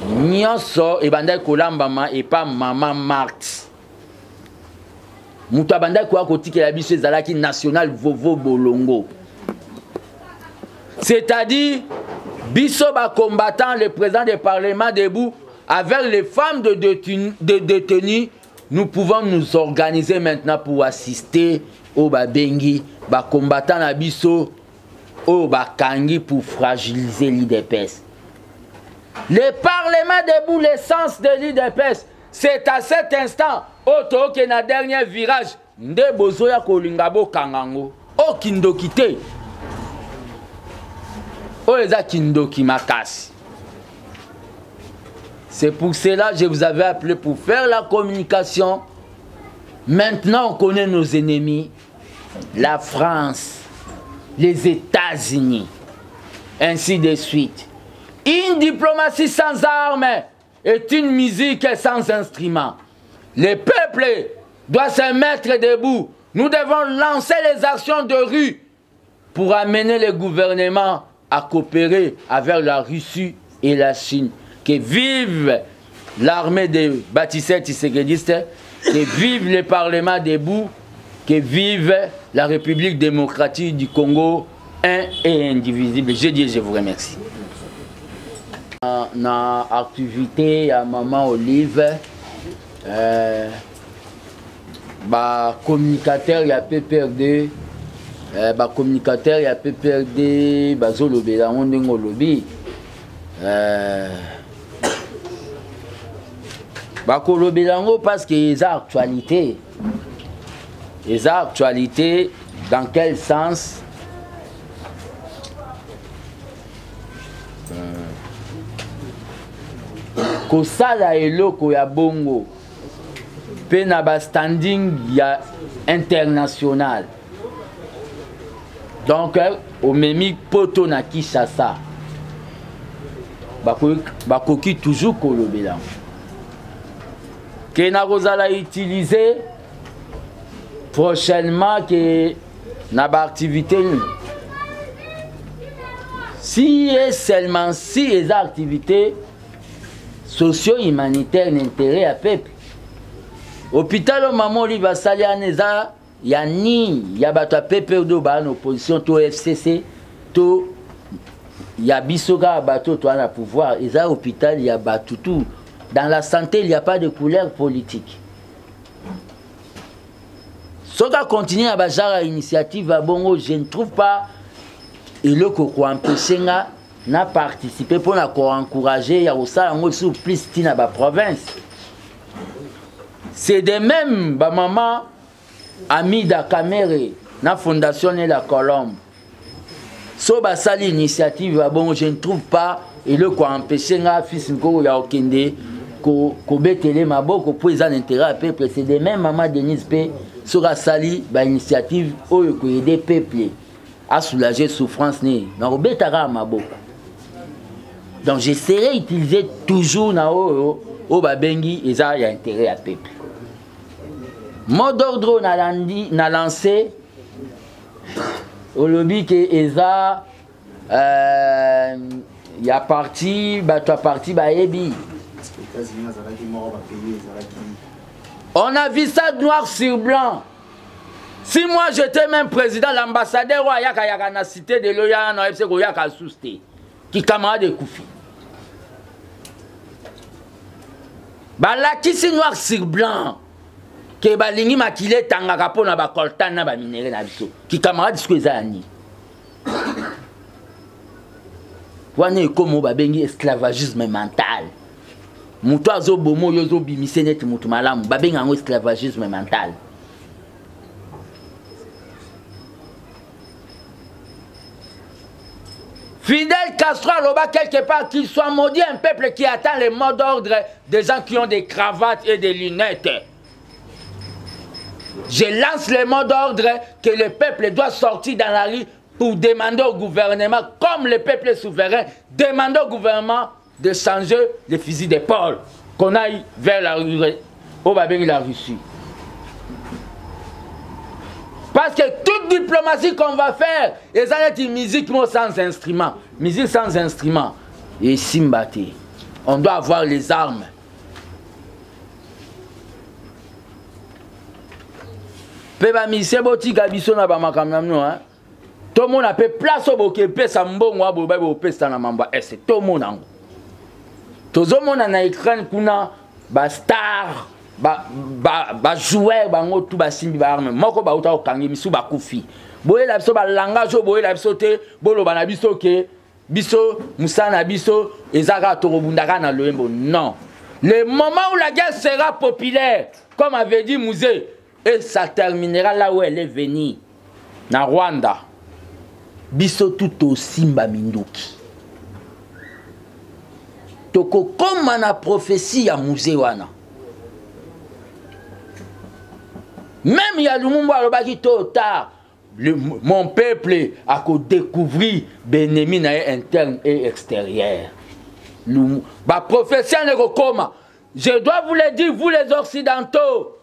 Nyonso e bandai kolambama e pa mama Marthe. Mutu bandai ko akotikela biso ezalaki national vovo bolongo. C'est-à-dire, biso ba combattant, le président du Parlement debout, avec les femmes de détenus, nous pouvons nous organiser maintenant pour assister au Babengi, ba combattant na biso, au Bakangi pour fragiliser l'IDPS. Le Parlement debout, l'essence de l'IDPS, c'est à cet instant, auto que na dernier virage, nde bozoya kolingabo kangango, o kindokite. C'est pour cela que je vous avais appelé pour faire la communication. Maintenant, on connaît nos ennemis. La France, les États-Unis, ainsi de suite. Une diplomatie sans armes est une musique sans instrument. Le peuple doit se mettre debout. Nous devons lancer les actions de rue pour amener le gouvernement à coopérer avec la Russie et la Chine. Que vive l'armée de bâtisseurs tisséguédistes, que vive le Parlement debout, que vive la République démocratique du Congo, un et indivisible. Je dis, je vous remercie. Dans l'activité à Maman Olive, communicateur, il y a PPRD. Communicateur, il y a PPRD, Bazolobi, la Ondingo Lobby. Bakolobi Lango parce qu'ils ont actualité. Ils ont actualité dans quel sens? Kosala eloko ya bongo. Pe na ba standing ya international. Donc, au Memi Poto na Kinshasa, bakoki toujours kolobela. Que na kozala utiliser prochainement que na ba activité. Si et seulement si les activités socio-humanitaires d'intérêt à peuple. Hôpital au maman li va salir aneza. Il y a ni, il y a battu PPO en opposition, tout FCC, tout, il y a Bissoga bateau, toi à pouvoir, et à l'hôpital, il y a battu tout. Dans la santé, il n'y a pas de couleur politique. Ce qui continue à bajar l'initiative à Bongo, je ne trouve pas, et le coco empêché n'a participé pour encourager, il y a aussi un sous plus dans la province. C'est de même, ma maman, Amida Kamere, na fondation et la Colombe. So basa l'initiative, bon, je ne trouve pas, et le quoi empêcher nga fils nko ya okende ko betele maboko pour les intérêts à peuple. C'est de même maman Denise P. Sera sali ba initiative oyo ko aider peuple à soulager souffrance né. Na obetara maboko. Donc j'essaierai d'utiliser toujours na oyo o babengi eza ya intérêt à peuple. Mot d'ordre n'a lancé au lobby que Eza y a parti, Baebi. On a vu ça noir sur blanc. Si moi j'étais même président, l'ambassadeur Yaka na cité de l'Oya, Yaka Souste, qui camarade de Koufi. Bah là, qui c'est noir sur blanc? Que balingi makile tangaka po na ba coltan na ba minéraux na biso ki camarade ce que ezani wana comme ba bengi esclavagisme mental mutu azo bomo yozo bimise net mutu malamu ba benga ngo esclavagisme mental. Fidel Castro aloba quelque part qu'il soit maudit un peuple qui attend les mots d'ordre des gens qui ont des cravates et des lunettes. Je lance le mot d'ordre que le peuple doit sortir dans la rue pour demander au gouvernement, comme le peuple est souverain, demander au gouvernement de changer les fusils d'épaule, qu'on aille vers la rue, au Babel la Russie. Parce que toute diplomatie qu'on va faire, et ça est une musique sans instrument. Musique sans instrument. Et Simbati, on doit avoir les armes. Peba mise boti gabiso na ba makamnamno hein. Tout le monde a fait place au boké, pesa mbongo aboba bo pesa na mamba ese tout le monde. Tout le monde na écran kuna ba star ba joueur bango tout ba simbi ba arme moko ba uta okangi misu ba kufi. Boye la biso ba langage boye la biso te bolo ba na biso ke biso musana biso ezaka to bundaka na loembo non. Le moment où la guerre sera populaire comme avait dit Mouzé et ça terminera là où elle est venue na Rwanda. Biso tout au Simba Minduki. Toko comme na prophétie ya Mouzé wana. Même il y a Lumumba alobaki tôt ou tard. Mon peuple a découvert Bénémine interne et extérieur. La prophétie n'est pas comme. Je dois vous le dire, vous les Occidentaux.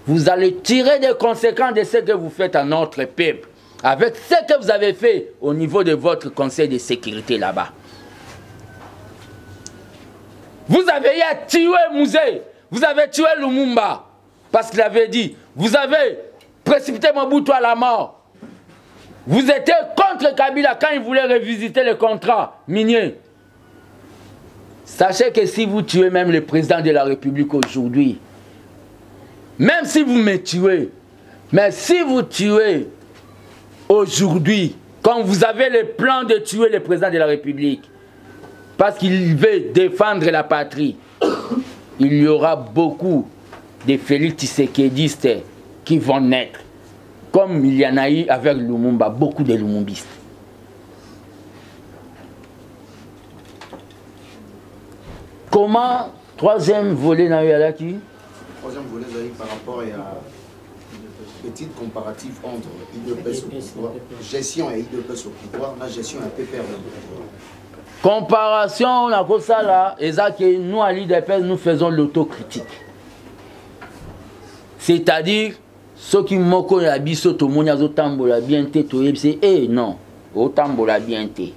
Vous allez tirer des conséquences de ce que vous faites à notre peuple. Avec ce que vous avez fait au niveau de votre conseil de sécurité là-bas. Vous avez tué Mouzé. Vous avez tué Lumumba. Parce qu'il avait dit, vous avez précipité Mobutu à la mort. Vous étiez contre Kabila quand il voulait revisiter le contrat minier. Sachez que si vous tuez même le président de la République aujourd'hui, même si vous me tuez, mais si vous tuez aujourd'hui, quand vous avez le plan de tuer le président de la République, parce qu'il veut défendre la patrie, il y aura beaucoup de Félix Tshisekedi qui vont naître. Comme il y en a eu avec Lumumba, beaucoup de Lumumbistes. Comment, troisième volet n'a eu à la qui? Troisième volet, par rapport à une petite comparative entre IDPS au pouvoir, gestion et IDPS au pouvoir, la gestion est PPR au pouvoir. Comparation, on a fait ça là, et ça que nous à l'IDPS, nous faisons l'autocritique. C'est-à-dire, ceux qui moquent la biso, tout le monde a tambola bien té, tout le monde eh non, au tambola bien té.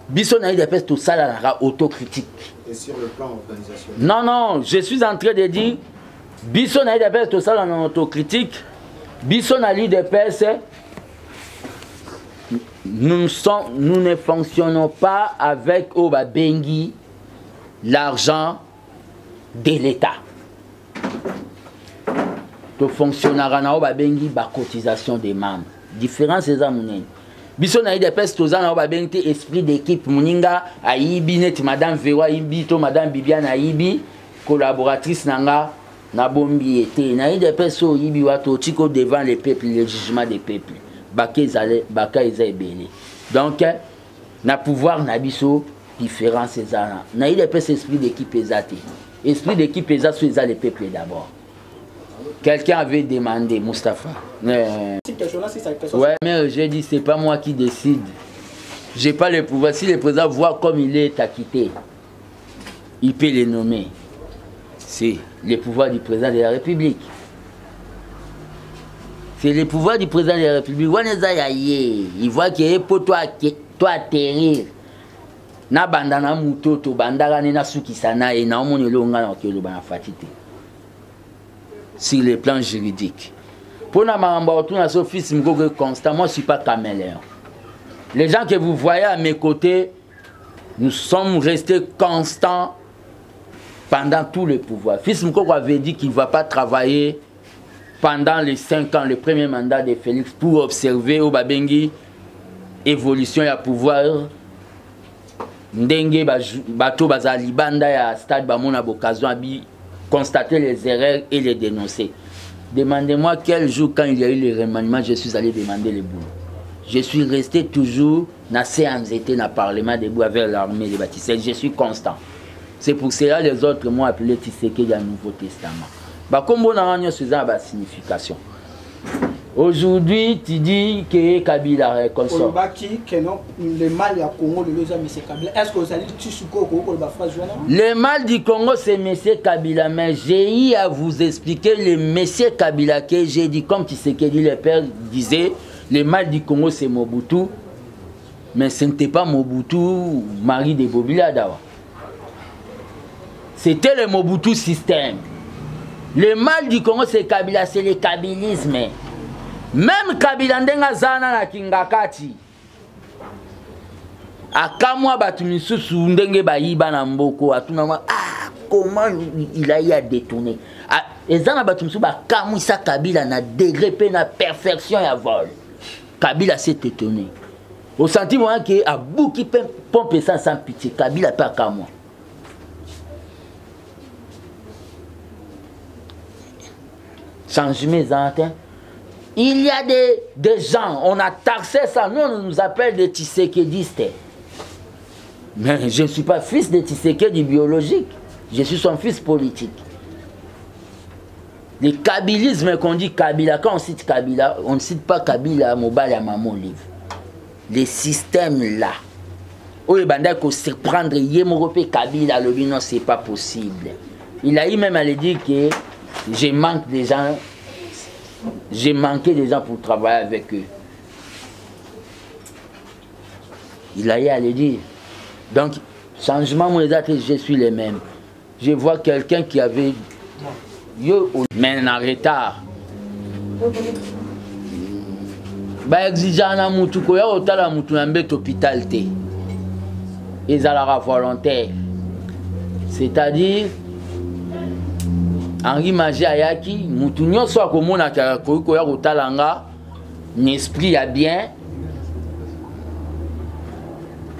Biso n'a eu des pestes tout ça là, autocritique. Et sur le plan organisationnel? Non, non, je suis en train de dire, biso n'a eu des pestes tout ça là, autocritique. Biso n'a eu des pestes. Nous ne fonctionnons pas avec Oba Bengi, l'argent de l'État. Nous fonctionnons avec la cotisation des membres. Différence c'est ça, mon biso na ide peste tozana oba bengte esprit d'équipe muninga aibi net madame Vewa ibi to madame Bibiane aibi collaboratrice nanga na bombi été na ide peste o ibi wato tiko devant les peuples, le jugement des peuples baka eza ebele. Donc na pouvoir na biso différence ezana na ide peste esprit d'équipe ezate. Esprit d'équipe eza so eza les peuples d'abord. Quelqu'un avait demandé, Mustapha. Ouais, mais j'ai dit, c'est pas moi qui décide. J'ai pas le pouvoir. Si le président voit comme il est acquitté, il peut les nommer. C'est le pouvoir du président de la République. C'est le pouvoir du président de la République. Il voit qu'il est pour toi atterrir. Na bandana mutoto, bandara nena sukisana et na omoni longa na okelo bana fatité. Sur le plan juridique. Pour la fils constant, moi je ne suis pas caméléon. Les gens que vous voyez à mes côtés, nous sommes restés constants pendant tout le pouvoir. Fils Mkoko avait dit qu'il ne va pas travailler pendant les 5 ans, le premier mandat de Félix, pour observer au Babengi évolution et pouvoir. Ndenge bato bazali banda ya stade bamona boccasion abi constater les erreurs et les dénoncer. Demandez-moi quel jour, quand il y a eu le remaniement, je suis allé demander le boulot. Je suis resté toujours dans séance été dans le Parlement debout avec l'armée des bâtisseurs. Je suis constant. C'est pour cela que les autres m'ont appelé Tshisekedi dans le Nouveau Testament. Comme on a une signification. Aujourd'hui, tu dis que Kabila est consort. Le mal du Congo, est-ce que vous allez le mal du Congo, c'est M. Kabila. Mais j'ai eu à vous expliquer le M. Kabila que j'ai dit, comme Tshisekedi, le père disait, le mal du Congo, c'est Mobutu. Mais ce n'était pas Mobutu, mari de Bobila Dawa. C'était le Mobutu système. Le mal du Congo, c'est Kabila, c'est le kabylisme. Même Kabila ndenga zana na Kingakati. Akamwa batumisusu ndenge bayiba na mboko. Atunama, comment il a eu à détourner. Et zana batumisusu bakamwisa Kabila na degré pe na perfection ya vol. Kabila s'est étonné. Au sentiment que a beaucoup qui pompe ça sans pitié. Kabila pas comme moi. Changement d'antenne. Il y a des gens, on a taxé ça, nous on nous appelle des Tshisekedistes. Mais je ne suis pas fils de Tshisekedi biologique, je suis son fils politique. Le kabylisme qu'on dit Kabila, quand on cite Kabila, on ne cite pas Kabila, Mobile à Maman Livre. Les systèmes là, où il va se prendre Yémoropé Kabila, le non, c'est pas possible. Il a eu même à le dire que je manque des gens, j'ai manqué des gens pour travailler avec eux. Il a eu à le dire. Donc, changement, moi, je suis le même. Je vois quelqu'un qui avait mais en retard. Ba exigeant na mutu ko ya otala mutu na mbet hôpital te. Ezala volontaire. C'est-à-dire Henri Magie ayaki mutu nyonso akomona ka ko ya otala nga n'esprit ya bien.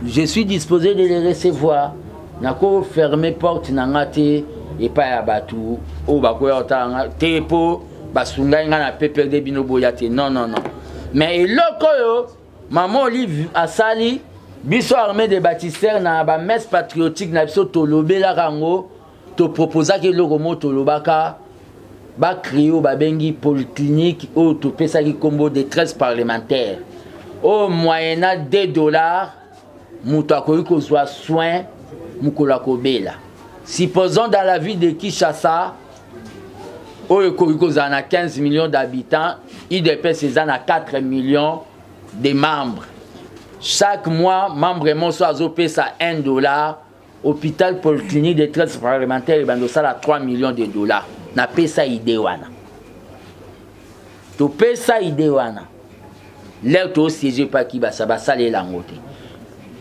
Je suis disposé de les recevoir. Nako fermer porte na ngate et pas à Batou, ou Bakoya Otanga, Tepo, Basunga, na Pepe de Binoboyate. Non, non, non. Mais l'Okoyo, Maman Olive Asali, Biso armée de bâtisseurs, na ba messe patriotique, na biso Tolobé la Rango, to proposa que l'Oromo Tolobaka, ba Krio, ba Bengi Polyclinique, ou to Pesaki combo de 13 parlementaires. Au moyennant $2, Moutakoyko soit soin, Moukolakobela. Supposons dans la ville de Kinshasa, où il y a 15 millions d'habitants, IDP a 4 millions de membres. Chaque mois, membre Monsoazo paie ça $1. Hôpital polyclinique de 13 parlementaires, il y a 3 millions de dollars. Na paie ça idéwana. Tu paies ça idéwana. L'air tu siège pas qui va ça va saler l'angote.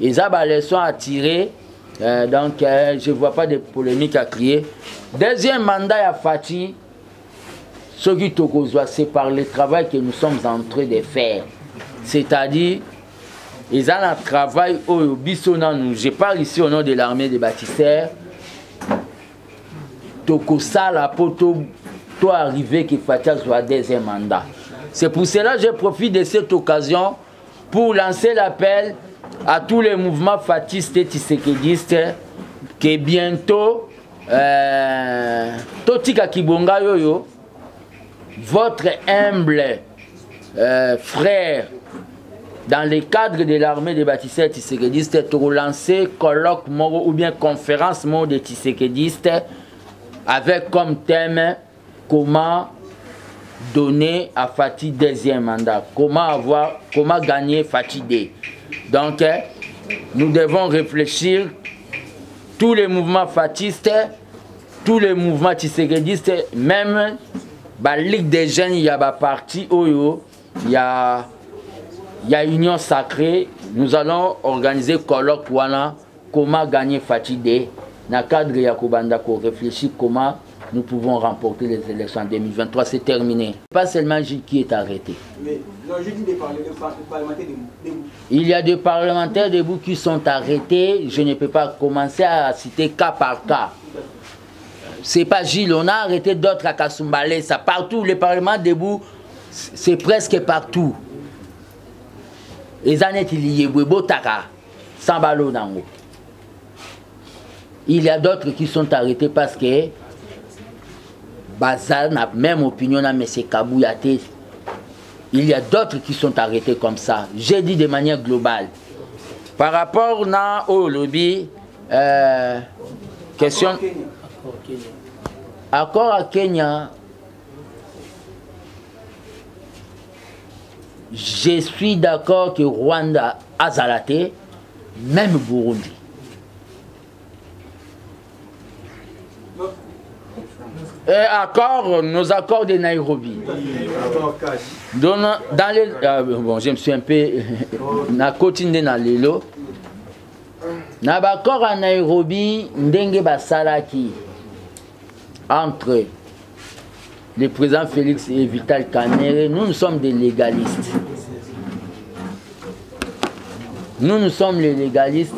Et ça va les soins attirés. Donc, je ne vois pas de polémique à crier. Deuxième mandat à Fati, ce qui c'est par le travail que nous sommes en train de faire. C'est-à-dire, ils ont un travail au Bissonano. Je parle ici au nom de l'armée des bâtisseurs. Toko Sala Poto, toi arrivé que Fati soit deuxième mandat. C'est pour cela que je profite de cette occasion pour lancer l'appel à tous les mouvements fatistes et tissekedistes que bientôt Totika Kibonga Yoyo, votre humble frère dans le cadre de l'armée des bâtisseurs tissekedistes pour lancer colloque ou bien conférence de tissekedistes avec comme thème comment donner à Fati deuxième mandat, comment gagner Fati D. Donc, nous devons réfléchir, tous les mouvements fatistes, tous les mouvements tissekedistes, même la Ligue des jeunes, il y a un parti, il y a Union Sacrée, nous allons organiser un colloque pour comment gagner Fati D. Dans le cadre de Yakobanda, pour réfléchir comment nous pouvons remporter les élections en 2023, c'est terminé. Pas seulement Gilles qui est arrêté. Mais non, je dis des parlementaires debout. Il y a des parlementaires debout qui sont arrêtés. Je ne peux pas commencer à citer cas par cas. C'est pas Gilles, on a arrêté d'autres à Kasumbalé, ça partout. Les parlements debout, c'est presque partout. Les années il y a Botaka, Sambalo Nango. Il y a d'autres qui sont arrêtés parce que Bazar n'a même opinion à M. Kabouyaté. Il y a d'autres qui sont arrêtés comme ça. J'ai dit de manière globale. Par rapport au lobby, question. Accord à Kenya. Je suis d'accord que Rwanda a Zalaté, même Burundi. Nos accords de Nairobi. Dans les, bon, je me suis un peu na continué dans l'élo. Na l'accord à Nairobi, ndenge basalaki entre le président Félix et Vital Kamerhe, nous sommes des légalistes. Nous sommes les légalistes.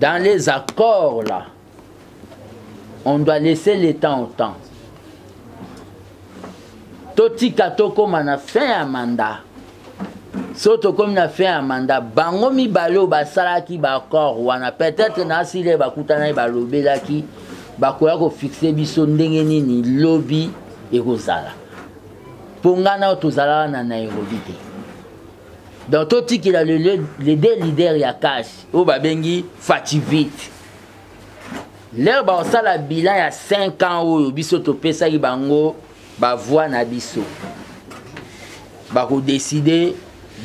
Dans les accords là, on doit laisser le temps au temps. Toti katoko mana fait un mandat. Soto comme na fait un mandat. Bango mi balo basala ki bakor wana peut-être na sile bakutana balobela ki bakoya ko fixer biso ndenge nini lobby et kozala. Pongana tozala na Nairobi. Donc toti qu'il a les deux leaders ya cash o babengi Fativite. L'air ba osala bilan ya 5 ans oyo biso to pesa ki bango ba voix na biso. Ba ko décider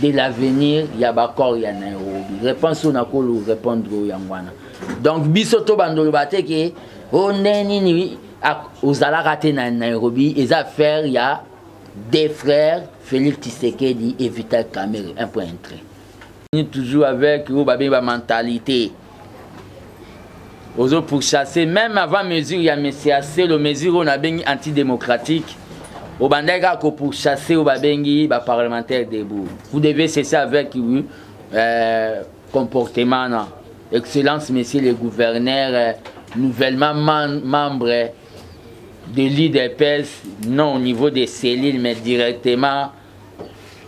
de l'avenir ya bakor ya Nairobi. Réponse na ko lu répondre ya ngwana. Donc biso to bandolo bateke o neni ni ozala raté na Nairobi les affaires ya des frères Félix Tshisekedi et Vital Kamerhe, un point entré. Toujours avec la mentalité. Aux autres pour chasser, même avant mesure, il y a MCAC, le mesure on a bien antidémocratique. Au bandega pour chasser au babengi, parlementaire debout. Vous devez cesser avec comportement. Non. Excellence, messieurs les gouverneurs, nouvellement membres de l'IDPS, non au niveau des cellules, mais directement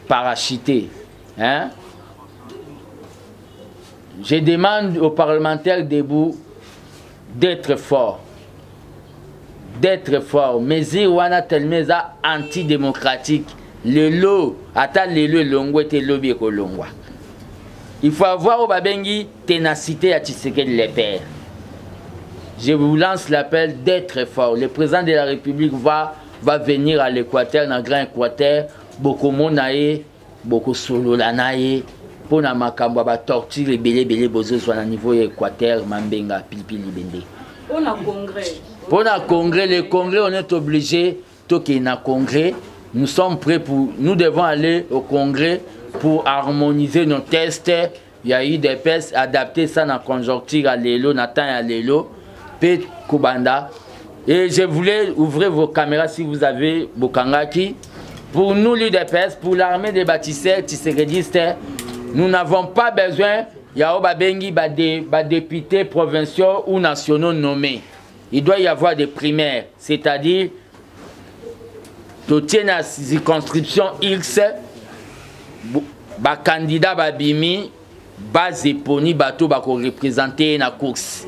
parachutés. Hein? Je demande aux parlementaires debout d'être forts. D'être forts. Mesure wana telmeza antidémocratique. Le lot, attends le lot longo et lobby kolongwa. Il faut avoir au babengi ténacité à Tshisekedi les pères. Je vous lance l'appel d'être fort. Le président de la République va venir à l'Équateur, dans le Grand Équateur, beaucoup de monde, beaucoup de solo nae, pour na makambo ba torture les belé bozo soit au niveau Équateur, Mambenga, Pilipili Bende. Pour le congrès. Pour le congrès, le congrès, on est obligé, tout qui est congrès, nous sommes prêts pour, nous devons aller au congrès pour harmoniser nos tests. Il y a eu des tests, adapter ça dans la conjoncture à l'élo, Nathan à l'élo. Kubanda. Et je voulais ouvrir vos caméras si vous avez Bokangaki. Pour nous, l'UDPS, pour l'armée des bâtisseurs, tisseredistes, nous n'avons pas besoin de députés provinciaux ou nationaux nommés. Il doit y avoir des primaires, c'est-à-dire, tu tiens la circonscription X, candidat Babimi, base Eponi, bateau représenter la course.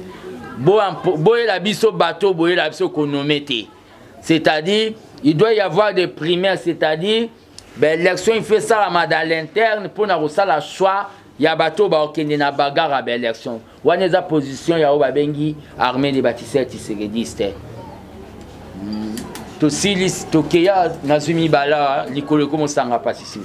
C'est-à-dire, il doit y avoir des primaires, c'est-à-dire, l'élection, il fait ça à l'interne pour nous la choix, il y a bateau qui est na bagarre à l'élection. Ou a des positions, il y a Obabengi, armée des bâtisseurs tisseredistes. Tosili, Tokeya, Nazumi Bala, Nicole, comment ça n'a pas ici.